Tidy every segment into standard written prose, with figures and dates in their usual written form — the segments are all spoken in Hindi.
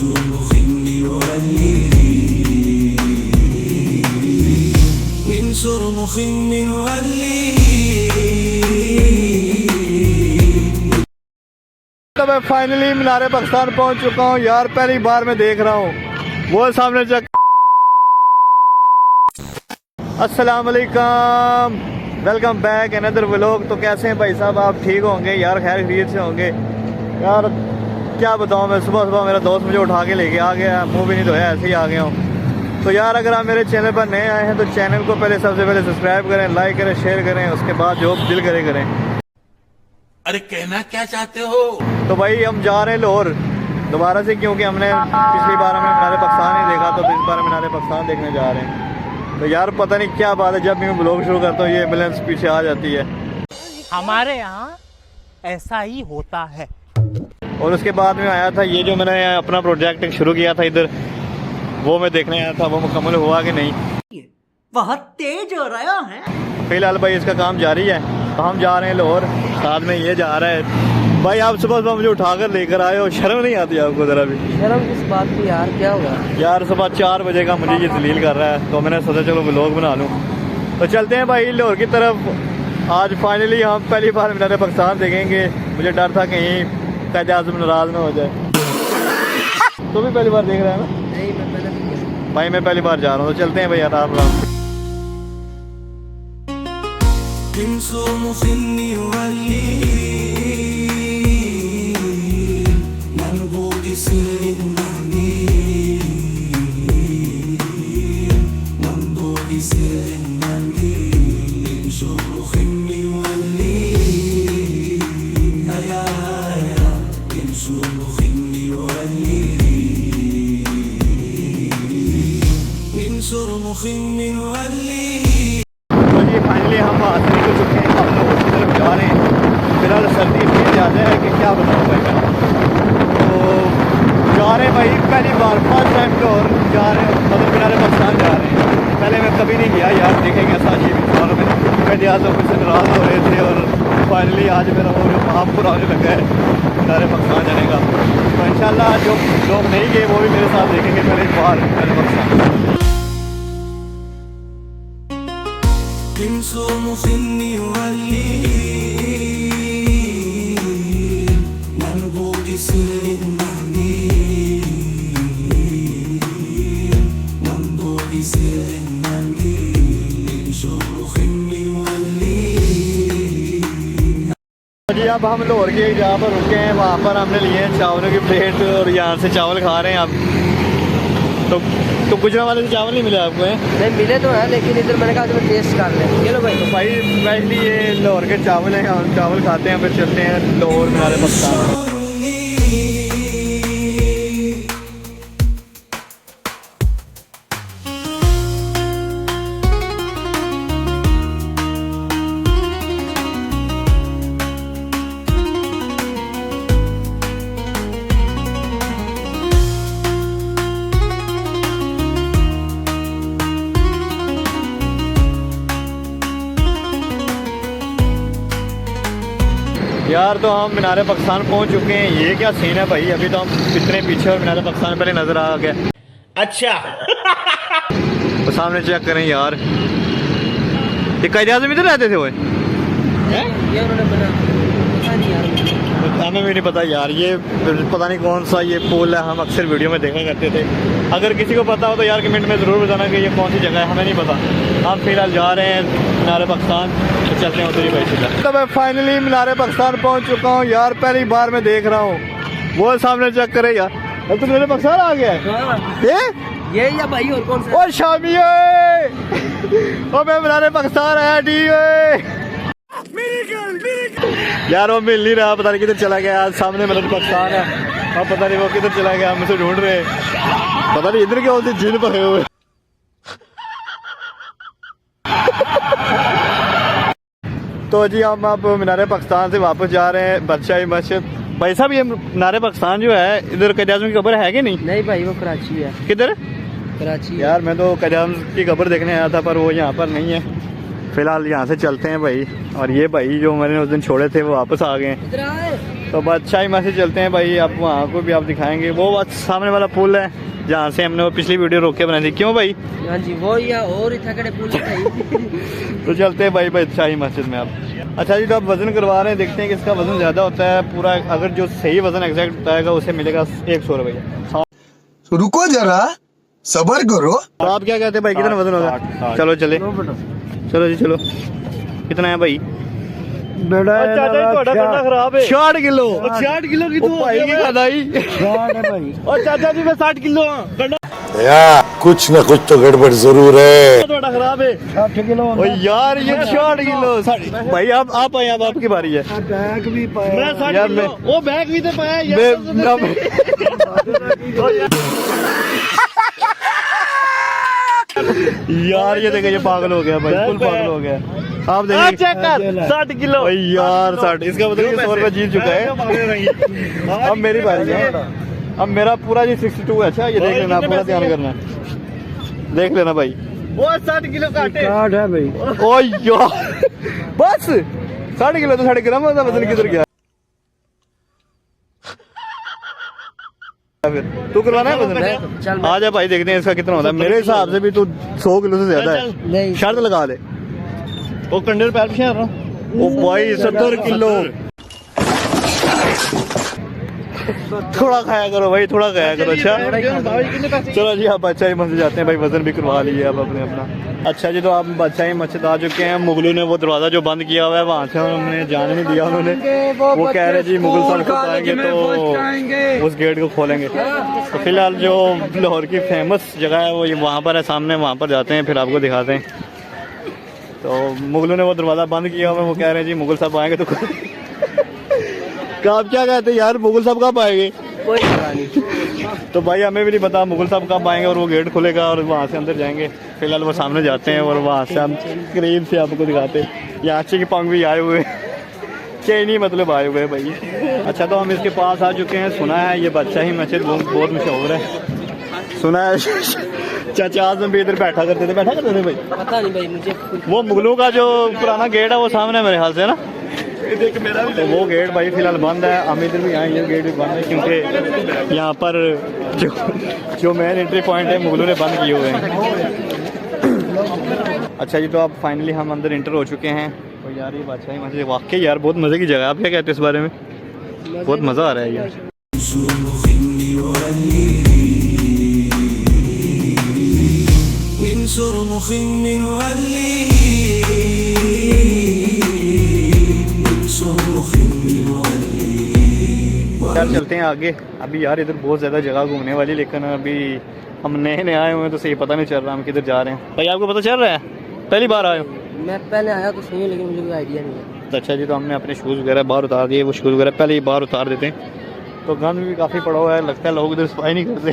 तो मैं फाइनली मीनार पाकिस्तान पहुंच चुका हूं यार। पहली बार मैं देख रहा हूं वो सामने चेक। अस्सलाम वालेकुम, वेलकम बैक अनदर व्लॉग। तो कैसे हैं भाई साहब, आप ठीक होंगे यार, खैर खैरियत से होंगे यार। क्या बताऊं, मैं सुबह सुबह मेरा दोस्त मुझे उठा के लेके आ गया, मुंह भी नहीं धोया, ऐसे ही आ गया हूँ। तो यार अगर आप मेरे चैनल पर नए आए हैं तो चैनल को पहले सबसे पहले सब्सक्राइब करें, लाइक करें, शेयर करें, उसके बाद जो दिल करे करें। अरे कहना क्या चाहते हो? तो भाई हम जा रहे हैं लाहौर दोबारा से, क्योंकि हमने पिछली बार हमने मीनार पाकिस्तान ही देखा, तो इस बार मीनार पाकिस्तान देखने जा रहे हैं। तो यार पता नहीं क्या बात है, जब भी मैं ब्लॉग शुरू करता हूँ ये एम्बुलेंस पीछे आ जाती है। हमारे यहाँ ऐसा ही होता है। और उसके बाद में आया था ये जो मैंने अपना प्रोजेक्ट शुरू किया था इधर, वो मैं देखने आया था, वो मुकम्मल हुआ कि नहीं। बहुत तेज हो रहा है। फिलहाल भाई इसका काम जारी है, तो हम जा रहे हैं लाहौर, साथ में ये जा रहा है। भाई आप सुबह सुबह मुझे उठाकर लेकर आए हो, शर्म नहीं आती आपको ज़रा भी? शर्म किस बात की यार, क्या हुआ यार? सुबह 4 बजे का मुझे ये दलील कर रहा है, तो मैंने सोचा चलो व्लॉग बना लूँ। तो चलते हैं भाई लाहौर की तरफ। आज फाइनली हम पहली बार मीनार पाकिस्तान देखेंगे। मुझे डर था कहीं कायदे आज़म नाराज ना हो जाए। तो भी पहली बार देख रहा है ना? नहीं, मैं पहले नहीं। भाई मैं पहली बार जा रहा हूँ, तो चलते हैं भाई आराम आराम। तो ये फाइनली हम हासिल कर चुके हैं, हम लोग उसकी तरफ जा रहे हैं। फिलहाल सर्दी इतनी ज़्यादा है कि क्या बताऊँ भाई मैं। तो जा रहे हैं भाई पहली बार, फर्स्ट टाइम तो और जा रहे हैं, मतलब मीनार पाकिस्तान जा रहे हैं। पहले मैं कभी नहीं गया यार, देखेंगे ऐसा अजीब इंसान में। पहले आज मुझसे नाराज़ हो रहे थे और फाइनली आज मेरा वो जो वहाँ पूरा होने लगा है मीनार पाकिस्तान जाने का। तो इंशाल्लाह जो लोग नहीं गए वो भी मेरे साथ देखेंगे पहले बार मीनार पाकिस्तान। जी अब हम लाहौर के जहाँ पर रुके हैं वहाँ पर हमने लिए हैं चावलों की प्लेट और यहाँ से चावल खा रहे हैं आप। तो गुजरा वाले से चावल नहीं मिले आपको? हैं नहीं मिले तो है, लेकिन इधर मैंने कहा मैं टेस्ट कर लें। चलो भाई। तो भाई स्पेशली ये लाहौर के चावल हैं, हम चावल खाते हैं, फिर चलते हैं लाहौर मीनार पाकिस्तान। यार तो हम मीनार पाकिस्तान पहुंच चुके हैं। ये क्या सीन है भाई, अभी तो हम कितने पीछे और मीनार पाकिस्तान पहले नजर आ गया। अच्छा। तो सामने चेक करें यार, ये कायदे आज़म इधर रहते थे वो? ये उन्होंने बना, पता नहीं यार, हमें भी नहीं पता यार। ये पता नहीं कौन सा ये पुल है, हम अक्सर वीडियो में देखा करते थे। अगर किसी को पता हो तो यार कमेंट में ज़रूर बताना कि ये कौन सी जगह है, हमें नहीं पता। हम फिलहाल जा रहे हैं मीनार पाकिस्तान, तो चलते हैं उधर ही भाई सीधा। तो मैं फाइनली मीनार पाकिस्तान पहुंच चुका हूं यार। पहली बार मैं देख रहा हूं, वो सामने चेक करे यार। अब तो मीनार पाकिस्तान आ गया है ये या भाई और कौन सा? ओ शामी ओ मैं मीनार पाकिस्तान आया डी यार। वो मिल नहीं रहा, पता नहीं किधर चला गया। सामने मीनार पाकिस्तान है, अब पता नहीं वो किधर चला गया, मुझे ढूंढ रहे। पता नहीं इधर क्या होती जिन पड़े हुए। तो जी हम अब मीनार पाकिस्तान से वापस जा रहे हैं बादशाही मस्जिद। भाई साहब ये मीनार पाकिस्तान जो है इधर कायदे आज़म की कब्र है कि नहीं? नहीं भाई, वो कराची है। किधर? कराची। यार मैं तो कायदे आज़म की कब्र देखने आया था, पर वो यहाँ पर नहीं है। फिलहाल यहाँ से चलते हैं भाई। और ये भाई जो मैंने उस दिन छोड़े थे वो वापस आ गए। तो बादशाही में से चलते हैं भाई, आप वहाँ को भी आप दिखाएंगे। वो बात सामने वाला पुल है जहाँ से हमने वो पिछली वीडियो रोक के बनाई थी, क्यों भाई? हाँ जी, वो या और इतना कड़े पुल तो चलते हैं भाई बादशाही मस्जिद में आप। अच्छा जी, तो आप वज़न करवा रहे हैं, देखते हैं कि इसका वज़न ज़्यादा होता है पूरा। अगर जो सही वज़न एग्जैक्ट बताएगा उसे मिलेगा 100 रुपये। रुको जरा, सबर करो। तो आप क्या कहते हैं भाई, कितना वज़न होगा? चलो चले, चलो जी चलो। कितना है भाई? बेड़ा खराब है 60 किलो। 60 किलो की ओ भाई की खादाई। भाई और चाचा जी मैं 60 किलो गंडा यार कुछ न कुछ तो गड़बड़ जरूर है। थोड़ा खराब है। 60 किलो ओ यार ये 60 किलो। भाई आप आए, अब आपकी बारी है। बैग भी पाया। मैं 60 किलो। वो बैग भी तो पाया यार। ये देखे, ये पागल हो गया भाई, फुल पागल हो गया। आप देखिए चेक कर 60 किलो यार। 60 इसका मतलब 100 रुपये जीत चुका है। अब मेरी बारी है। अब मेरा पूरा जी 62 है। अच्छा ये देख लेना, पूरा ध्यान करना, देख लेना भाई। वो 60 किलो काटे 60 है भाई। ओ यार बस 60 किलो तो 60 ग्राम होता, वजन किधर गया? फिर तू करवाना है वजन? आ जा भाई, देखते हैं इसका कितना होता है। मेरे हिसाब से भी तू 100 किलो से ज्यादा है। शर्त लगा ले। वो कंडे पैर पीछे आ रहा। ओ भाई 70 किलो। थोड़ा खाया करो भाई, थोड़ा खाया करो। अच्छा चलो जी, आप बादशाही मस्जिद जाते हैं भाई, वजन भी करवा लिए अब अपने अपना। अच्छा जी, तो आप बादशाही मस्जिद आ चुके हैं। मुगलों ने वो दरवाजा जो बंद किया हुआ है वहाँ से उन्होंने जाने नहीं दिया। उन्होंने वो कह रहे जी मुगल साहब को आएंगे तो उस गेट को खोलेंगे। तो फिलहाल जो लाहौर की फेमस जगह है वो ये वहाँ पर है सामने, वहाँ पर जाते हैं, फिर आपको दिखाते हैं। तो मुगलों ने वो दरवाज़ा बंद किया हुआ है, वो कह रहे हैं जी मुगल साहब आएंगे तो आप क्या कहते हैं यार, मुगल साहब कब आएंगे? कोई पता नहीं। तो भाई हमें भी नहीं पता मुगल साहब कब आएंगे और वो गेट खुलेगा और वहाँ से अंदर जाएंगे। फिलहाल वो सामने जाते हैं और वहाँ से हम करीब से आपको दिखाते हैं। यहाँ अच्छे के पंख भी आए हुए चैनी मतलब आए हुए भाई। अच्छा, तो हम इसके पास आ चुके हैं। सुना है ये बादशाही मस्जिद बहुत मशहूर है, सुना है। चाचा आज़म भी इधर बैठा करते थे भाई। पता नहीं भाई मुझे। वो मुगलों का जो पुराना गेट है वो सामने मेरे ख्याल से ना, तो वो गेट भाई फिलहाल बंद है। हम इधर भी आए, ये गेट भी बंद है क्योंकि यहाँ पर जो मेन एंट्री पॉइंट है मुगलों ने बंद किए हुए हैं। अच्छा जी, तो अब फाइनली हम अंदर इंटर हो चुके हैं। तो यार ये बादशाही मस्जिद वाकई यार बहुत मज़े की जगह है। आप क्या कहते हैं इस बारे में? बहुत मज़ा आ रहा है यार। यार चलते हैं आगे। अभी यार इधर बहुत ज़्यादा जगह घूमने वाली, लेकिन अभी हम नए नए आए हुए हैं तो सही पता नहीं चल रहा हम किधर जा रहे हैं। भाई आपको पता चल रहा है? पहली बार आए हो? मैं पहले आया तो सही, लेकिन मुझे कोई आइडिया नहीं है। तो अच्छा जी, तो हमने अपने शूज़ वगैरह बाहर उतार दिए। वो शूज़ वगैरह पहले ही बाहर उतार देते हैं। तो गंद भी काफ़ी पड़ा हुआ है, लगता है लोग इधर सफाई नहीं करते।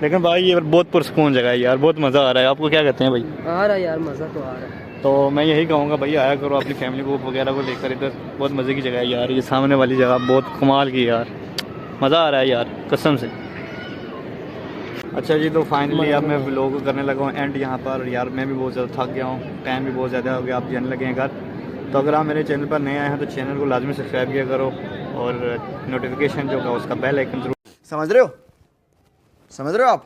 लेकिन भाई ये बहुत पुरसकून जगह है यार, बहुत मज़ा आ रहा है। आपको क्या कहते हैं भाई? आ रहा है यार, मज़ा तो आ रहा है। तो मैं यही कहूँगा भाई आया करो अपनी फैमिली को वगैरह को लेकर इधर, बहुत मज़े की जगह है यार। ये सामने वाली जगह बहुत कमाल की यार, मज़ा आ रहा है यार कसम से। अच्छा जी, तो फाइनली अब मैं व्लॉग करने लगा हूँ एंड यहाँ पर। यार मैं भी बहुत ज़्यादा थक गया हूँ, टाइम भी बहुत ज़्यादा हो गया, आप जाने लगे हैं घर। तो अगर आप मेरे चैनल पर नए आए हैं तो चैनल को लाजमी सब्सक्राइब किया करो और नोटिफिकेशन जो होगा उसका बेल आइकन जरूर, समझ रहे हो आप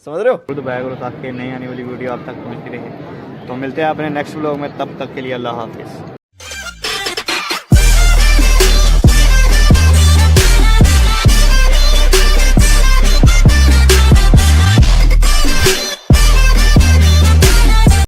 समझ रहे हो, दबाया करो ताकि नई आने वाली वीडियो आप तक पहुँचती रहे। तो मिलते हैं अपने नेक्स्ट व्लॉग में, तब तक के लिए अल्लाह हाफिज़।